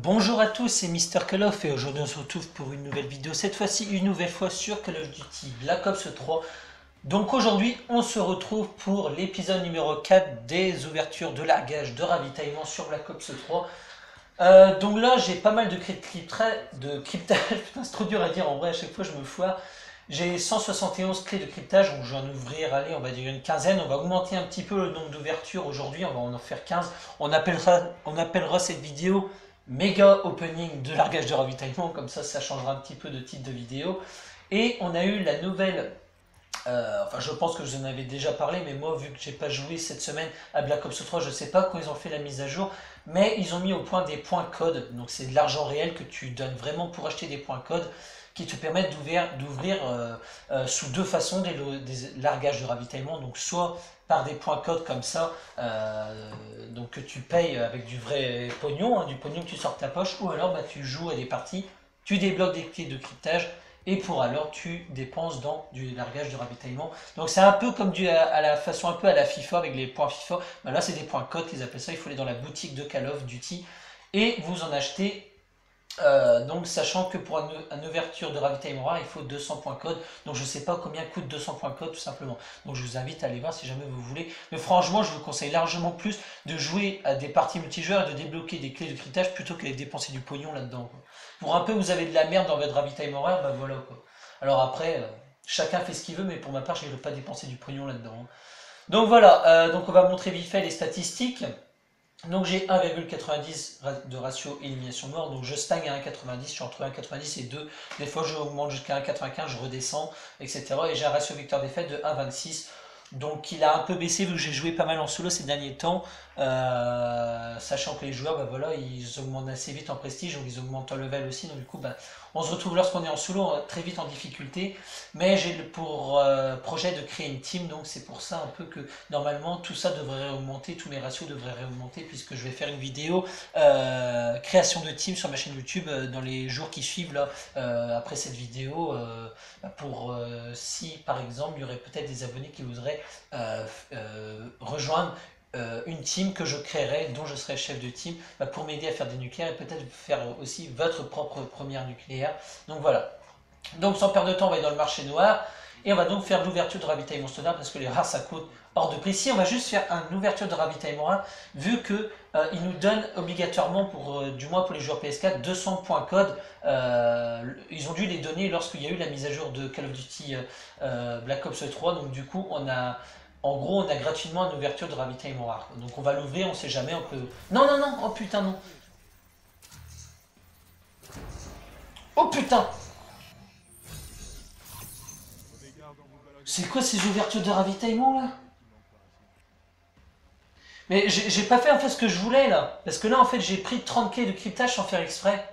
Bonjour à tous, c'est Mister Call of et aujourd'hui on se retrouve pour une nouvelle vidéo, cette fois-ci une nouvelle fois sur Call of Duty Black Ops 3. Donc aujourd'hui on se retrouve pour l'épisode numéro 4 des ouvertures de largage de ravitaillement sur Black Ops 3. Donc là j'ai pas mal de cryptage, putain c'est trop dur à dire en vrai, à chaque fois je me foire. J'ai 171 clés de cryptage, donc je vais en ouvrir, allez, on va dire une quinzaine. On va augmenter un petit peu le nombre d'ouvertures aujourd'hui, on va en faire 15. On appellera cette vidéo méga opening de largage de ravitaillement, comme ça changera un petit peu de titre de vidéo. Et on a eu la nouvelle, enfin je pense que je vous en avais déjà parlé, mais moi vu que j'ai pas joué cette semaine à Black Ops 3, je sais pas quand ils ont fait la mise à jour, mais ils ont mis au point des points codes, donc c'est de l'argent réel que tu donnes vraiment pour acheter des points codes qui te permettent d'ouvrir sous deux façons des largages de ravitaillement, donc soit par des points codes comme ça, donc que tu payes avec du vrai pognon, hein, du pognon que tu sors de ta poche, ou alors bah, tu joues à des parties, tu débloques des clés de cryptage, et pour alors tu dépenses dans du largage de ravitaillement. Donc c'est un peu comme à la façon un peu à la FIFA avec les points FIFA. Ben là c'est des points codes qu'ils appellent ça, il faut aller dans la boutique de Call of Duty et vous en achetez. Donc sachant que pour une ouverture de ravitaillement rare il faut 200 points code, donc je ne sais pas combien coûte 200 points code tout simplement, donc je vous invite à aller voir si jamais vous voulez, mais franchement je vous conseille largement plus de jouer à des parties multijoueurs et de débloquer des clés de cryptage plutôt que de dépenser du pognon là-dedans. Pour un peu vous avez de la merde dans votre ravitaillement rare, bah voilà quoi. Alors après, chacun fait ce qu'il veut, mais pour ma part je n'irai pas dépenser du pognon là-dedans. Donc voilà, donc on va montrer vite fait les statistiques. Donc j'ai 1,90 de ratio élimination mort, donc je stagne à 1,90, je suis entre 1,90 et 2, des fois je augmente jusqu'à 1,95, je redescends, etc. Et j'ai un ratio victoire-défaite de 1,26, donc il a un peu baissé vu que j'ai joué pas mal en solo ces derniers temps, sachant que les joueurs, bah voilà, ils augmentent assez vite en prestige, donc ils augmentent en level aussi, donc du coup, bah, on se retrouve lorsqu'on est en solo très vite en difficulté, mais j'ai pour projet de créer une team, donc c'est pour ça un peu que normalement tout ça devrait augmenter, tous mes ratios devraient augmenter, puisque je vais faire une vidéo création de team sur ma chaîne YouTube dans les jours qui suivent là, après cette vidéo, pour si par exemple il y aurait peut-être des abonnés qui voudraient rejoindre une team que je créerai, dont je serai chef de team, pour m'aider à faire des nucléaires et peut-être faire aussi votre propre première nucléaire. Donc voilà. Donc sans perdre de temps, on va aller dans le marché noir et on va donc faire l'ouverture de ravitaillement standard parce que les rares ça coûte hors de prix. Ici, on va juste faire une ouverture de ravitaillement rare vu que il nous donne obligatoirement, du moins pour les joueurs PS4, 200 points code. Ils ont dû les donner lorsqu'il y a eu la mise à jour de Call of Duty Black Ops 3. Donc du coup, en gros, on a gratuitement une ouverture de ravitaillement rare. Donc on va l'ouvrir, on sait jamais, on peut... Non, non, non, oh putain, non. Oh putain. C'est quoi ces ouvertures de ravitaillement là? Mais j'ai pas fait en fait ce que je voulais là. Parce que là en fait j'ai pris 30 clés de cryptage sans faire exprès.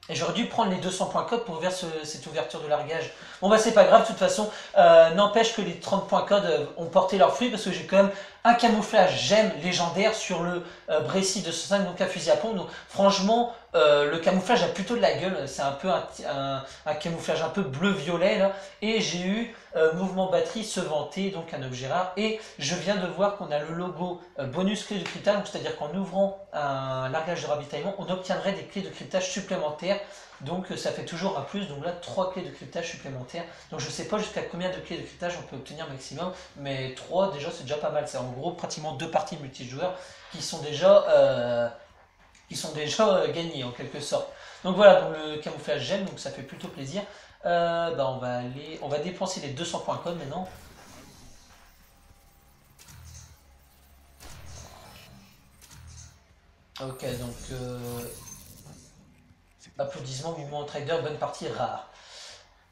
Et j'aurais dû prendre les 200 points code pour ouvrir cette ouverture de largage. Bon bah c'est pas grave, de toute façon, n'empêche que les 30 points code ont porté leurs fruits parce que j'ai quand même un camouflage gemme légendaire sur le Brécy 205, donc un fusil à pompe. Donc franchement, le camouflage a plutôt de la gueule, c'est un peu un camouflage un peu bleu-violet là. Et j'ai eu mouvement batterie se vanter, donc un objet rare. Et je viens de voir qu'on a le logo bonus clé de cryptage, c'est-à-dire qu'en ouvrant un largage de ravitaillement, on obtiendrait des clés de cryptage supplémentaires. Donc ça fait toujours un plus, donc là 3 clés de cryptage supplémentaires. Donc je sais pas jusqu'à combien de clés de cryptage on peut obtenir maximum, mais 3 déjà c'est déjà pas mal. C'est en gros pratiquement 2 parties multijoueurs qui sont déjà gagnées en quelque sorte. Donc voilà, donc le camouflage j'aime, donc ça fait plutôt plaisir. On va dépenser les 200 points code maintenant. Ok, donc applaudissements, mouvement trader, bonne partie rare.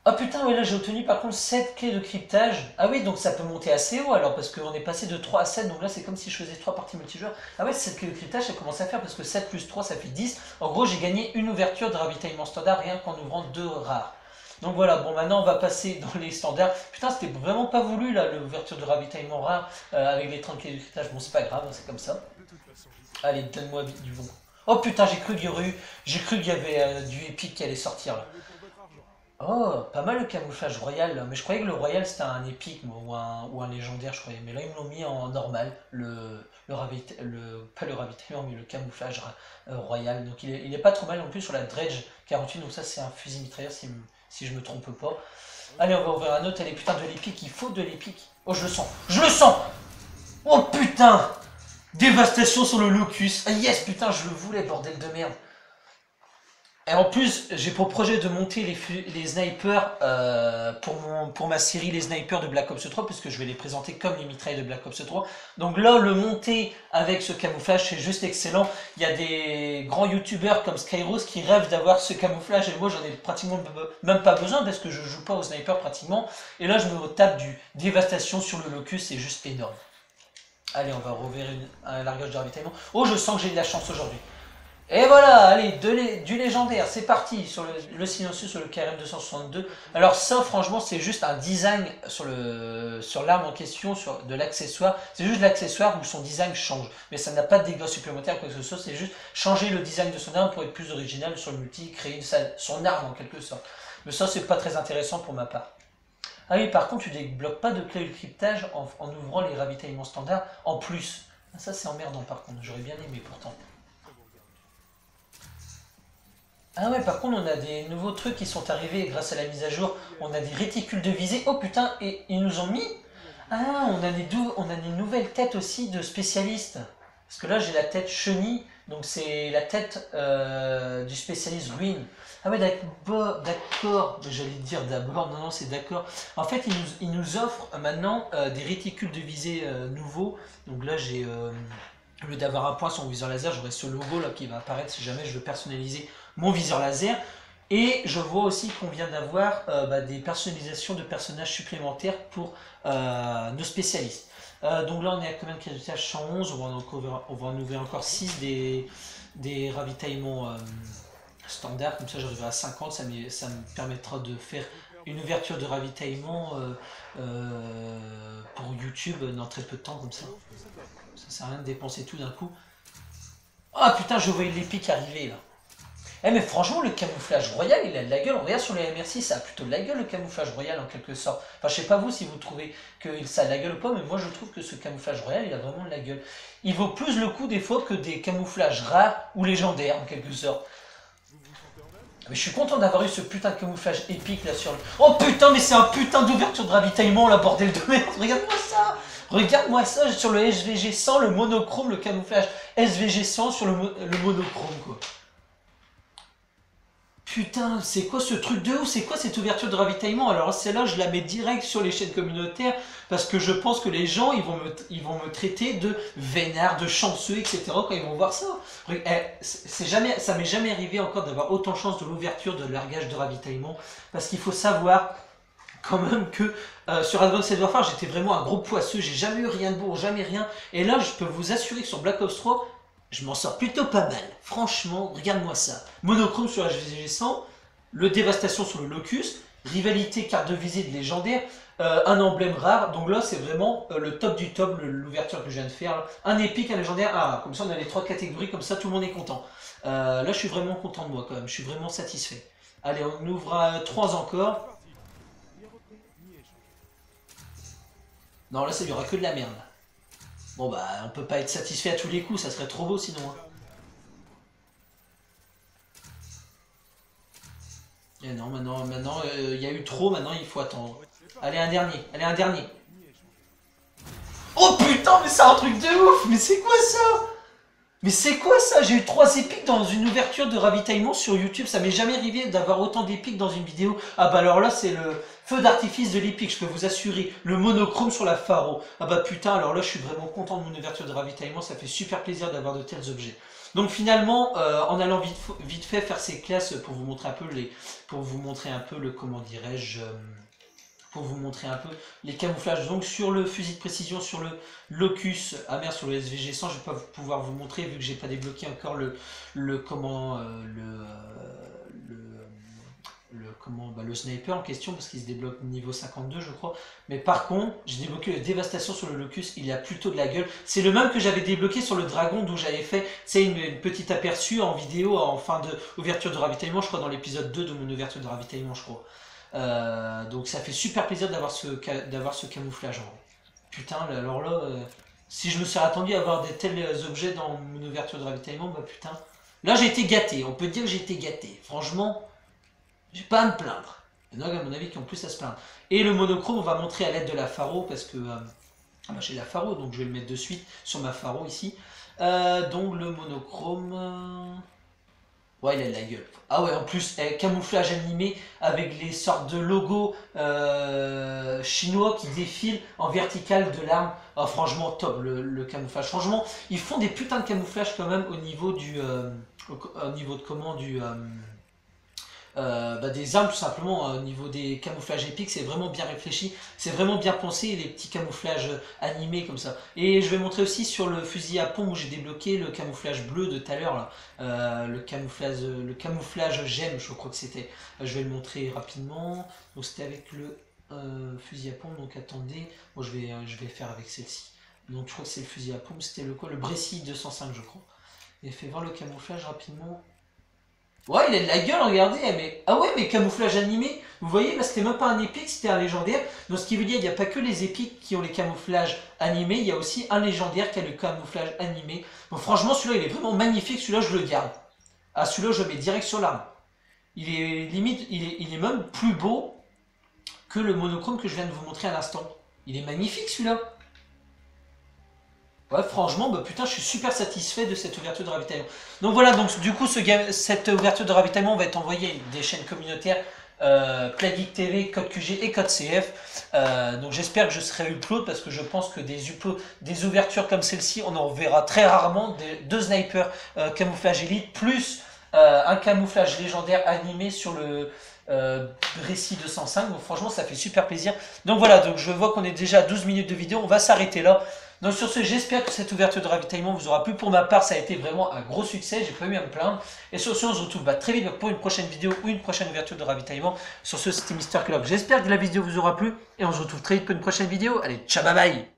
Ah putain, ouais, là j'ai obtenu par contre 7 clés de cryptage. Ah oui, donc ça peut monter assez haut alors, parce qu'on est passé de 3 à 7, donc là c'est comme si je faisais 3 parties multijoueurs. Ah ouais, 7 clés de cryptage, ça commence à faire, parce que 7 plus 3 ça fait 10. En gros, j'ai gagné une ouverture de ravitaillement standard rien qu'en ouvrant 2 rares. Donc voilà, bon maintenant on va passer dans les standards. Putain, c'était vraiment pas voulu là, l'ouverture de ravitaillement rare avec les 30 clés de cryptage. Bon, c'est pas grave, c'est comme ça. Allez, donne-moi du bon. Oh putain, j'ai cru qu'il y avait du épique qui allait sortir là. Oh, pas mal le camouflage royal, là. Mais je croyais que le royal c'était un épique moi, ou un légendaire, je croyais. Mais là ils me l'ont mis en normal, pas le ravitaillement, mais le camouflage royal. Donc il est pas trop mal non plus sur la Dredge 48, donc ça c'est un fusil mitrailleur si je me trompe pas. Allez, on va ouvrir un autre, allez putain de l'épique, il faut de l'épique. Oh je le sens, je le sens. Oh putain. Dévastation sur le locus. Ah yes putain je le voulais bordel de merde. Et en plus, j'ai pour projet de monter les snipers pour ma série Les Snipers de Black Ops 3, puisque je vais les présenter comme les mitrailles de Black Ops 3. Donc là, le monter avec ce camouflage, c'est juste excellent. Il y a des grands youtubeurs comme Skyros qui rêvent d'avoir ce camouflage, et moi j'en ai pratiquement même pas besoin, parce que je joue pas au sniper pratiquement. Et là, je me tape du dévastation sur le locus, c'est juste énorme. Allez, on va rouvrir un largage de ravitaillement. Oh, je sens que j'ai de la chance aujourd'hui. Et voilà, allez, du légendaire, c'est parti sur le silencieux, sur le KRM 262. Alors ça, franchement, c'est juste un design sur l'arme en question, de l'accessoire. C'est juste l'accessoire où son design change. Mais ça n'a pas de dégâts supplémentaires ou quoi que ce soit, c'est juste changer le design de son arme pour être plus original sur le multi, créer son arme en quelque sorte. Mais ça, c'est pas très intéressant pour ma part. Ah oui, par contre, tu débloques pas de clé de cryptage en ouvrant les ravitaillements standards en plus. Ah, ça, c'est emmerdant par contre, j'aurais bien aimé pourtant. Ah ouais, par contre, on a des nouveaux trucs qui sont arrivés grâce à la mise à jour. On a des réticules de visée. Oh putain, et ils nous ont mis... Ah, on a des nouvelles têtes aussi de spécialistes. Parce que là, j'ai la tête chenille, donc c'est la tête du spécialiste Green. Ah ouais, d'accord. J'allais dire d'abord, non, c'est d'accord. En fait, ils nous offrent maintenant des réticules de visée nouveaux. Donc là, j'ai... au lieu d'avoir un point sur mon viseur laser, j'aurai ce logo là qui va apparaître si jamais je veux personnaliser mon viseur laser. Et je vois aussi qu'on vient d'avoir des personnalisations de personnages supplémentaires pour nos spécialistes. Donc là on est à combien de qualificages? 111, on va en ouvrir encore 6 des ravitaillements standards, comme ça j'arriverai à 50, ça me permettra de faire une ouverture de ravitaillement pour YouTube dans très peu de temps comme ça. Ça sert à rien de dépenser tout d'un coup. Ah putain, je voyais l'épique arriver là. Eh mais franchement, le camouflage royal, il a de la gueule. On regarde sur les MRC, ça a plutôt de la gueule le camouflage royal en quelque sorte. Enfin, je sais pas vous si vous trouvez que ça a de la gueule ou pas, mais moi je trouve que ce camouflage royal, il a vraiment de la gueule. Il vaut plus le coup des fois que des camouflages rares ou légendaires en quelque sorte. Mais je suis content d'avoir eu ce putain de camouflage épique là sur le... Oh putain, mais c'est un putain d'ouverture de ravitaillement là, bordel de merde. Regarde-moi ça. Regarde-moi ça sur le SVG 100, le monochrome, le camouflage SVG 100 sur le monochrome quoi. Putain, c'est quoi ce truc de ouf? C'est quoi cette ouverture de ravitaillement? Alors celle-là, je la mets direct sur les chaînes communautaires parce que je pense que les gens, ils vont me traiter de vénard, de chanceux, etc. quand ils vont voir ça. Ça m'est jamais arrivé encore d'avoir autant de chance de l'ouverture de largage de ravitaillement parce qu'il faut savoir quand même que sur Advanced Warfare, j'étais vraiment un gros poisseux, j'ai jamais eu rien de beau, jamais rien. Et là, je peux vous assurer que sur Black Ops 3, je m'en sors plutôt pas mal. Franchement, regarde-moi ça. Monochrome sur HVG 100, le dévastation sur le locus, rivalité carte de visite légendaire, un emblème rare. Donc là, c'est vraiment le top du top, l'ouverture que je viens de faire. Un épique, un légendaire. Ah, comme ça, on a les 3 catégories, comme ça, tout le monde est content. Là, je suis vraiment content de moi quand même. Je suis vraiment satisfait. Allez, on ouvre 3 encore. Non, là, ça n'y aura que de la merde. Bon bah on peut pas être satisfait à tous les coups, ça serait trop beau sinon. Hein. Et non, maintenant il y a eu trop, maintenant il faut attendre. Allez un dernier. Oh putain, mais c'est un truc de ouf, mais c'est quoi ça? Mais c'est quoi ça? J'ai eu 3 épiques dans une ouverture de ravitaillement sur YouTube. Ça m'est jamais arrivé d'avoir autant d'épiques dans une vidéo. Ah bah alors là, c'est le feu d'artifice de l'épique, je peux vous assurer. Le monochrome sur la Pharo. Ah bah putain, alors là, je suis vraiment content de mon ouverture de ravitaillement. Ça fait super plaisir d'avoir de tels objets. Donc finalement, en allant vite fait faire ces classes pour vous montrer un peu le, comment dirais-je... pour vous montrer un peu les camouflages. Donc sur le fusil de précision, sur le locus amer, sur le SVG 100, je vais pas pouvoir vous montrer vu que j'ai pas débloqué encore le sniper en question parce qu'il se débloque niveau 52 je crois. Mais par contre, j'ai débloqué la dévastation sur le locus, il a plutôt de la gueule. C'est le même que j'avais débloqué sur le dragon d'où j'avais fait une petite aperçu en vidéo en fin de ouverture de ravitaillement, je crois dans l'épisode 2 de mon ouverture de ravitaillement je crois. Donc ça fait super plaisir d'avoir ce camouflage en vrai. Putain, alors là, si je me serais attendu à avoir des tels objets dans mon ouverture de ravitaillement, bah putain. Là j'ai été gâté, on peut dire que j'ai été gâté. Franchement, j'ai pas à me plaindre. Il y en a à mon avis qui ont plus à se plaindre. Et le monochrome, on va montrer à l'aide de la Faro parce que j'ai la Faro, donc je vais le mettre de suite sur ma Faro ici. Donc le monochrome... Ouais, il a de la gueule. Ah ouais, en plus, camouflage animé avec les sortes de logos chinois qui défilent en vertical de l'arme. Ah, franchement, top le camouflage. Franchement, ils font des putains de camouflage quand même au niveau du... au niveau de comment du... des armes tout simplement au niveau des camouflages épiques, c'est vraiment bien réfléchi, c'est vraiment bien pensé, les petits camouflages animés comme ça. Et je vais montrer aussi sur le fusil à pompe où j'ai débloqué le camouflage bleu de tout à l'heure là, le camouflage gemme, je crois que c'était. Je vais le montrer rapidement. Donc c'était avec le fusil à pompe, donc attendez, bon, je vais faire avec celle-ci. Donc je crois que c'est le fusil à pompe, c'était le quoi, le Brécy 205 je crois. Et fait voir le camouflage rapidement. Ouais, il a de la gueule, regardez, mais... Ah ouais, mais camouflage animé, vous voyez, là, c'était même pas un épique, c'était un légendaire. Donc, ce qui veut dire, il n'y a pas que les épiques qui ont les camouflages animés, il y a aussi un légendaire qui a le camouflage animé. Donc, franchement, celui-là, il est vraiment magnifique, celui-là, je le garde. Ah, celui-là, je le mets direct sur l'arme. Il est limite, il est même plus beau que le monochrome que je viens de vous montrer à l'instant. Il est magnifique, celui-là. Ouais, franchement, bah putain, je suis super satisfait de cette ouverture de ravitaillement. Donc voilà, donc du coup, cette ouverture de ravitaillement va être envoyée des chaînes communautaires Plageek TV, Code QG et Code CF. Donc j'espère que je serai upload parce que je pense que des ouvertures comme celle-ci, on en verra très rarement. Deux snipers camouflage élite plus un camouflage légendaire animé sur le Brécy 205. Donc franchement, ça fait super plaisir. Donc voilà, donc je vois qu'on est déjà à 12 minutes de vidéo. On va s'arrêter là. Donc sur ce, j'espère que cette ouverture de ravitaillement vous aura plu. Pour ma part, ça a été vraiment un gros succès. J'ai pas eu à me plaindre. Et sur ce, on se retrouve très vite pour une prochaine vidéo ou une prochaine ouverture de ravitaillement. Sur ce, c'était Mister Kellogg. J'espère que la vidéo vous aura plu. Et on se retrouve très vite pour une prochaine vidéo. Allez, ciao, bye bye.